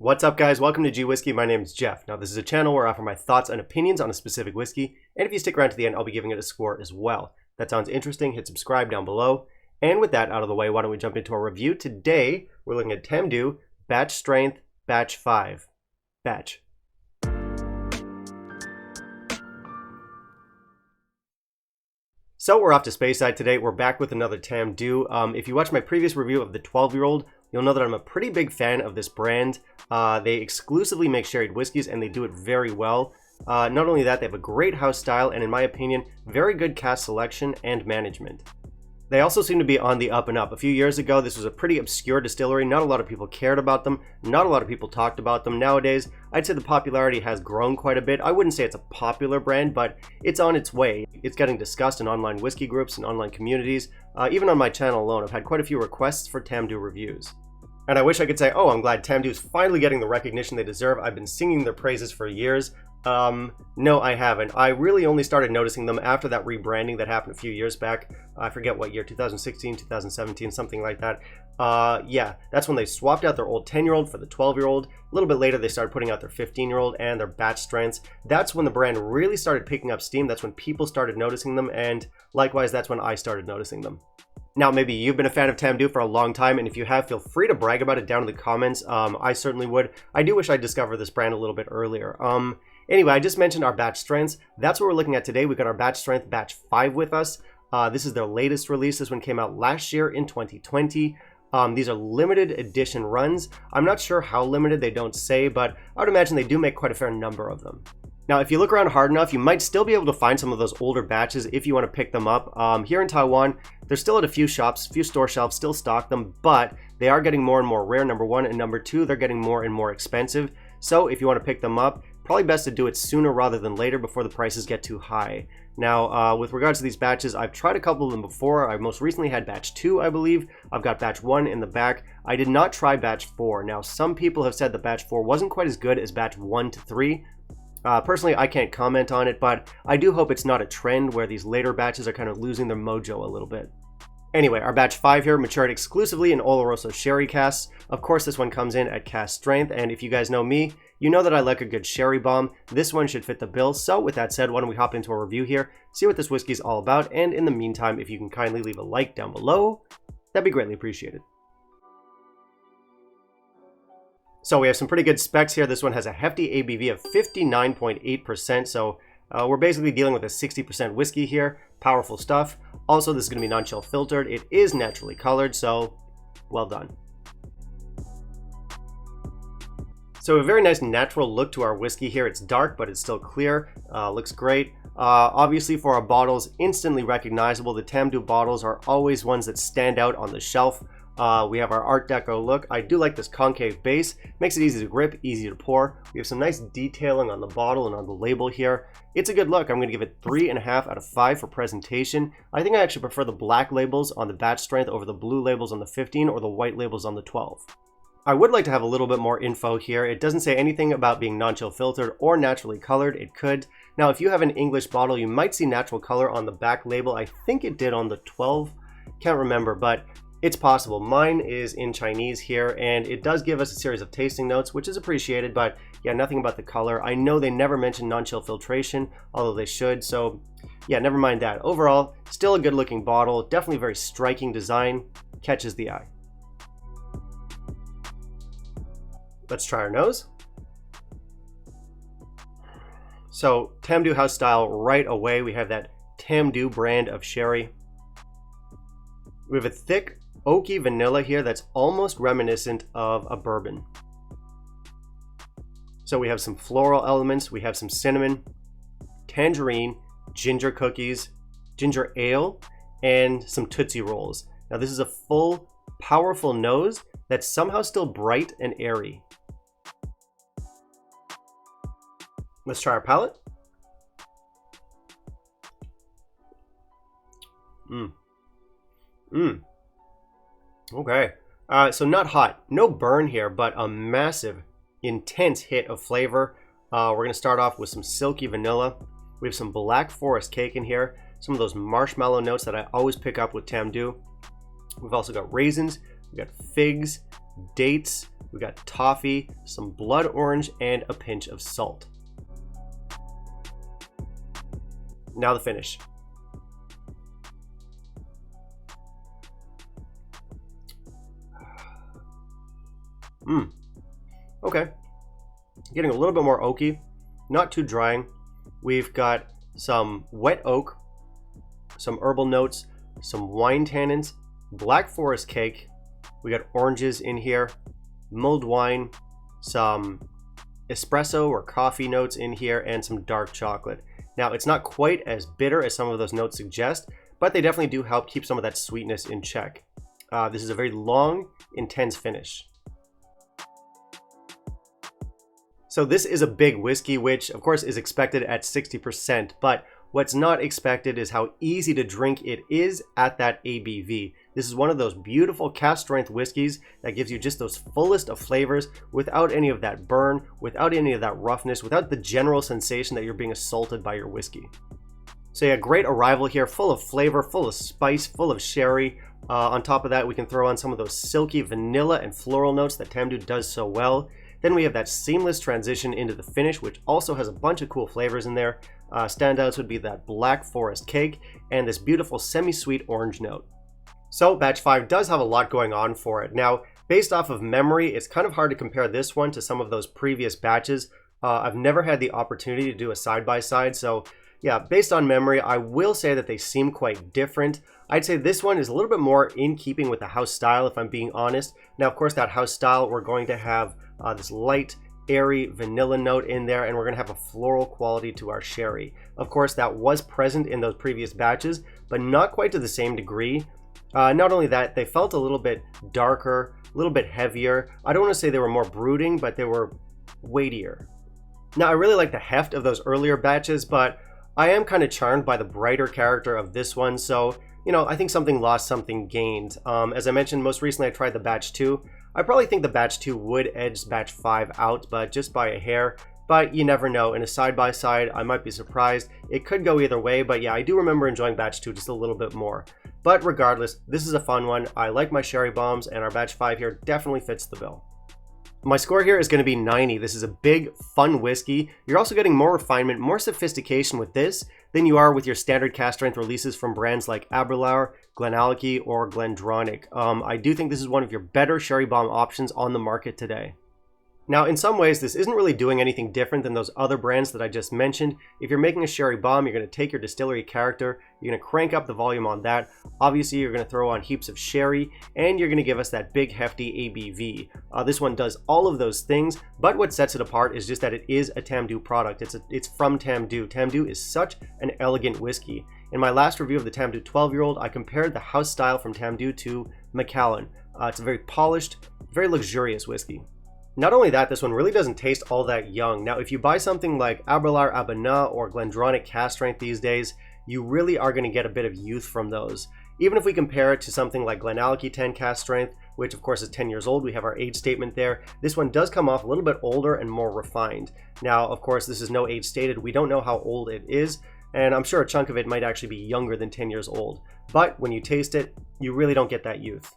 What's up, guys? Welcome to G Whiskey. My name is Jeff. Now, this is a channel where I offer my thoughts and opinions on a specific whiskey, and if you stick around to the end, I'll be giving it a score as well. If that sounds interesting, hit subscribe down below. And with that out of the way, why don't we jump into our review? Today, we're looking at Tamdhu, Batch Strength, Batch 5. Batch. So we're off to Speyside today. We're back with another Tamdhu. If you watched my previous review of the 12-year-old, you'll know that I'm a pretty big fan of this brand. They exclusively make sherried whiskeys and they do it very well. Not only that, they have a great house style and, in my opinion, very good cask selection and management. They also seem to be on the up and up. A few years ago, this was a pretty obscure distillery. Not a lot of people cared about them. Not a lot of people talked about them. Nowadays, I'd say the popularity has grown quite a bit. I wouldn't say it's a popular brand, but it's on its way. It's getting discussed in online whiskey groups and online communities. Even on my channel alone, I've had quite a few requests for Tamdhu reviews. And I wish I could say, oh, I'm glad Tamdhu is finally getting the recognition they deserve. I've been singing their praises for years. No, I haven't. I really only started noticing them after that rebranding that happened a few years back. I forget what year, 2016, 2017, something like that. Yeah, that's when they swapped out their old 10-year-old for the 12-year-old. A little bit later, they started putting out their 15-year-old and their batch strengths. That's when the brand really started picking up steam. That's when people started noticing them, and likewise, that's when I started noticing them. Now, maybe you've been a fan of Tamdhu for a long time, and if you have, feel free to brag about it down in the comments. I certainly would. I do wish I discovered this brand a little bit earlier. Anyway, I just mentioned our batch strengths. That's what we're looking at today. We've got our batch strength, batch 5 with us. This is their latest release. This one came out last year in 2020. These are limited edition runs. I'm not sure how limited, they don't say, but I would imagine they do make quite a fair number of them. Now, if you look around hard enough, you might still be able to find some of those older batches if you want to pick them up. Here in Taiwan, they're still at a few shops, a few store shelves still stock them, but they are getting more and more rare, number one, and number two, they're getting more and more expensive. So if you want to pick them up, probably best to do it sooner rather than later before the prices get too high. Now, with regards to these batches, I've tried a couple of them before. I most recently had batch 2, I believe. I've got batch 1 in the back. I did not try batch 4. Now, some people have said that batch 4 wasn't quite as good as batch 1 to 3. Personally, I can't comment on it, but I do hope it's not a trend where these later batches are kind of losing their mojo a little bit. Anyway, our batch 5 here matured exclusively in Oloroso sherry casks. Of course, this one comes in at cask strength, and if you guys know me, you know that I like a good sherry bomb. This one should fit the bill. So with that said, why don't we hop into a review here, see what this whiskey is all about, and in the meantime, if you can kindly leave a like down below, that'd be greatly appreciated. So we have some pretty good specs here. This one has a hefty ABV of 59.8%, so we're basically dealing with a 60% whiskey here. Powerful stuff. Also, this is going to be non-chill filtered. It is naturally colored, so well done. So a very nice natural look to our whiskey here. It's dark, but it's still clear. Looks great. Obviously, for our bottles, instantly recognizable. The Tamdhu bottles are always ones that stand out on the shelf. We have our Art Deco look. I do like this concave base. Makes it easy to grip, easy to pour. We have some nice detailing on the bottle and on the label here. It's a good look. I'm going to give it 3.5 out of 5 for presentation. I think I actually prefer the black labels on the batch strength over the blue labels on the 15 or the white labels on the 12. I would like to have a little bit more info here. It doesn't say anything about being non-chill filtered or naturally colored. It could. Now, if you have an English bottle, you might see natural color on the back label. I think it did on the 12. Can't remember, but it's possible. Mine is in Chinese here, and it does give us a series of tasting notes, which is appreciated, but yeah, nothing about the color. I know they never mention non-chill filtration, although they should, so yeah, never mind that. Overall, still a good looking bottle, definitely very striking design, catches the eye. Let's try our nose. So Tamdhu house style right away. We have that Tamdhu brand of sherry. We have a thick oaky vanilla here that's almost reminiscent of a bourbon. So we have some floral elements. We have some cinnamon, tangerine, ginger cookies, ginger ale, and some Tootsie Rolls. Now this is a full, powerful nose that's somehow still bright and airy. Let's try our palate. Okay. So not hot, no burn here, but a massive, intense hit of flavor. We're going to start off with some silky vanilla. We have some black forest cake in here, some of those marshmallow notes that I always pick up with Tamdhu. We've also got raisins, we've got figs, dates, We've got toffee, some blood orange, and a pinch of salt. Now the finish. Okay. Getting a little bit more oaky, not too drying. We've got some wet oak, some herbal notes, some wine tannins, black forest cake. We got oranges in here, mulled wine, some espresso or coffee notes in here, and some dark chocolate. Now, it's not quite as bitter as some of those notes suggest, but they definitely do help keep some of that sweetness in check. This is a very long, intense finish. So this is a big whiskey, which of course is expected at 60%, but what's not expected is how easy to drink it is at that ABV. This is one of those beautiful cask strength whiskeys that gives you just those fullest of flavors without any of that burn, without any of that roughness, without the general sensation that you're being assaulted by your whiskey. So yeah, great arrival here, full of flavor, full of spice, full of sherry. On top of that, we can throw on some of those silky vanilla and floral notes that Tamdhu does so well. Then we have that seamless transition into the finish, which also has a bunch of cool flavors in there. Standouts would be that black forest cake and this beautiful semi-sweet orange note. So batch 5 does have a lot going on for it. Now, based off of memory, it's kind of hard to compare this one to some of those previous batches. I've never had the opportunity to do a side-by-side, so yeah, based on memory, I will say that they seem quite different. I'd say this one is a little bit more in keeping with the house style, if I'm being honest. Now, of course, that house style, we're going to have this light, airy vanilla note in there, and we're going to have a floral quality to our sherry. Of course, that was present in those previous batches, but not quite to the same degree. Not only that, they felt a little bit darker, a little bit heavier. I don't want to say they were more brooding, but they were weightier. Now, I really like the heft of those earlier batches, but I am kind of charmed by the brighter character of this one, so, you know, I think something lost, something gained. As I mentioned, most recently I tried the batch 2. I probably think the batch 2 would edge batch 5 out, but just by a hair. But you never know. In a side-by-side, I might be surprised. It could go either way, but yeah, I do remember enjoying batch 2 just a little bit more. But regardless, this is a fun one. I like my sherry bombs, and our batch 5 here definitely fits the bill. My score here is going to be 90. This is a big, fun whiskey. You're also getting more refinement, more sophistication with this than you are with your standard cask strength releases from brands like Aberlour, Glenallachie, or Glendronach. I do think this is one of your better sherry bomb options on the market today. Now, in some ways, this isn't really doing anything different than those other brands that I just mentioned. If you're making a sherry bomb, you're going to take your distillery character, you're going to crank up the volume on that. Obviously, you're going to throw on heaps of sherry, and you're going to give us that big, hefty ABV. This one does all of those things, but what sets it apart is just that it is a Tamdhu product. It's from Tamdhu. Tamdhu is such an elegant whiskey. In my last review of the Tamdhu 12-year-old, I compared the house style from Tamdhu to Macallan. It's a very polished, very luxurious whiskey. Not only that, this one really doesn't taste all that young. Now, if you buy something like Aberlour Abana or Glendronach cask strength these days, you really are going to get a bit of youth from those. Even if we compare it to something like Glenallachie 10 cask strength, which of course is 10 years old, we have our age statement there. This one does come off a little bit older and more refined. Now, of course, this is no age stated. We don't know how old it is, and I'm sure a chunk of it might actually be younger than 10 years old. But when you taste it, you really don't get that youth.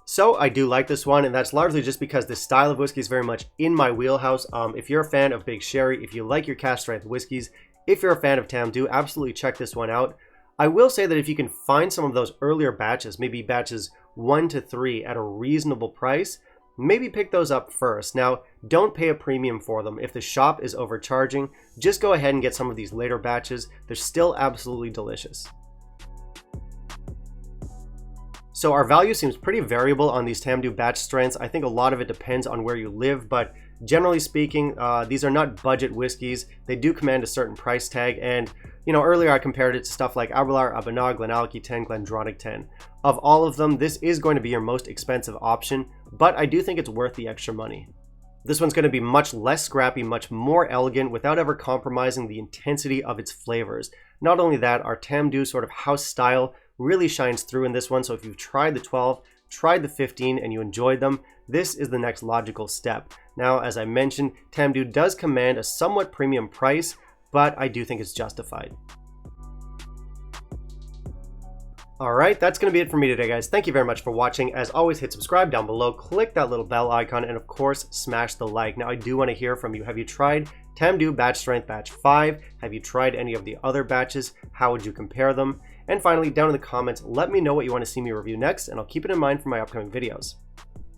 So I do like this one, and that's largely just because this style of whiskey is very much in my wheelhouse. If you're a fan of big sherry, if you like your cask strength whiskeys, if you're a fan of Tamdhu, absolutely check this one out. I will say that if you can find some of those earlier batches, maybe batches 1 to 3 at a reasonable price, maybe pick those up first. Now, don't pay a premium for them. If the shop is overcharging, just go ahead and get some of these later batches. They're still absolutely delicious. So our value seems pretty variable on these Tamdhu batch strengths. I think a lot of it depends on where you live, but generally speaking, these are not budget whiskeys. They do command a certain price tag, and you know, earlier I compared it to stuff like Aberlour, Abana, Glenallachie 10, Glendronach 10. Of all of them, this is going to be your most expensive option, but I do think it's worth the extra money. This one's going to be much less scrappy, much more elegant, without ever compromising the intensity of its flavors. Not only that, our Tamdhu sort of house style really shines through in this one, so if you've tried the 12, tried the 15, and you enjoyed them, this is the next logical step. Now, as I mentioned, Tamdhu does command a somewhat premium price, but I do think it's justified. Alright, that's going to be it for me today, guys. Thank you very much for watching. As always, hit subscribe down below, click that little bell icon, and of course, smash the like. Now, I do want to hear from you. Have you tried Tamdhu Batch Strength Batch 5? Have you tried any of the other batches? How would you compare them? And finally, down in the comments, let me know what you want to see me review next, and I'll keep it in mind for my upcoming videos.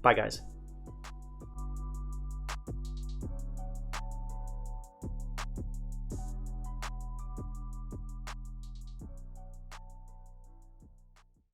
Bye, guys.